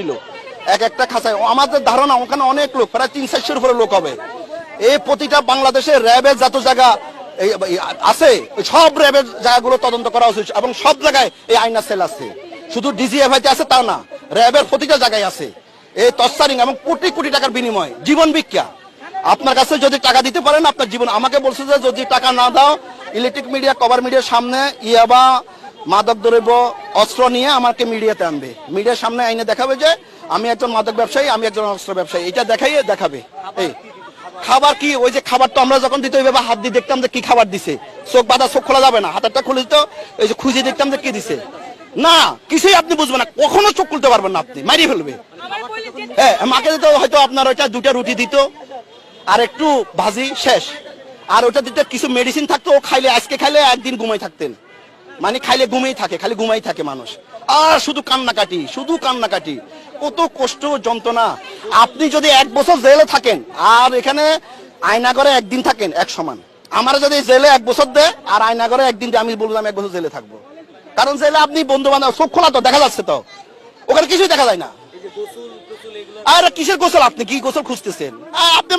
লোক এক একটা খাঁচায়, আমাদের ধারণা ওখানে অনেক লোক, প্রায় 300-400 উপরে লোক হবে। এই প্রতিটা বাংলাদেশে র্যাবের যত জায়গা আছে সব র্যাবের জায়গাগুলো তদন্ত করা উচিত, এবং সব জায়গায় এই আইনা সেল আছে। শুধু ডিজিএফআইতে আছে তা না, র্যাবের প্রতিটা জায়গায় আছে এই তস্তারিং, এবং কোটি কোটি টাকার বিনিময় জীবন ভিক্ষা। আপনার কাছে যদি টাকা দিতে পারেন আপনার জীবন, আমাকে বলছে যে যদি টাকা না দাও ইলেকট্রিক মিডিয়া কভার মিডিয়ার সামনে ইয়াবা মাদক দ্রব্য অস্ত্র নিয়ে আমাকে মিডিয়াতে আনবে, মিডিয়ার সামনে আইনে দেখাবে যে আমি একজন মাদক ব্যবসায়ী, আমি একজন অস্ত্র ব্যবসায়ী, এটা দেখাইয়ে দেখাবে। এই খাবার কি, ওই যে খাবারটা আমরা যখন দিতে ওইভাবে হাত দিয়ে দেখতাম যে কি খাবার দিছে, চোখ বাঁধা, চোখ খোলা যাবে না, হাতেরটা খুলে দিত, এই যে খুঁজে দেখতাম যে কি দিছে, না কিছুই আপনি বুঝবেন না, কখনো চোখ খুলতে পারবেন না, আপনি মারিয়ে ফেলবে। হ্যাঁ, মাকে দিত হয়তো আপনার ওইটা 2টা রুটি দিত আর একটু ভাজি শেষ, আর ওটা দিতে কিছু মেডিসিন থাকতো, ও খাইলে আজকে খাইলে একদিন ঘুমাই থাকতেন, মানে খাইলে ঘুমেই থাকে, খালি ঘুমাই থাকে মানুষ, আর শুধু কান্নাকাটি, শুধু কান্নাকাটি, কত কষ্ট যন্ত্রণা। আপনি যদি 1 বছর জেলে থাকেন আর এখানে আয়নাগরে 1 দিন থাকেন এক সমান, আমার যদি জেলে 1 বছর দেয় আর আয়নাগরে 1 দিন, আমি বললাম 1 বছর জেলে থাকবো, কারণ জেলে আপনি বন্ধু বান্ধব চোখ খোলা তো দেখা যাচ্ছে, তো ওখানে কিছুই দেখা যায় না। আর কিসের গোসল, আপনি কি গোসল খুঁজতেছেন? আপনি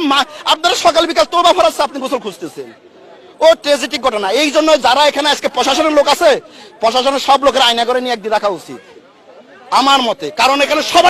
আপনারা সকাল বিকাল তোবা ফরাচ্ছে, আপনি গোসল খুঁজতেছেন। ও ট্র্যাজেডিক ঘটনা। এই জন্য যারা এখানে আজকে প্রশাসনের লোক আছে, প্রশাসনের সব লোকের আয়না করে নিয়ে একদিন রাখা উচিত আমার মতে, কারণ এখানে সবাই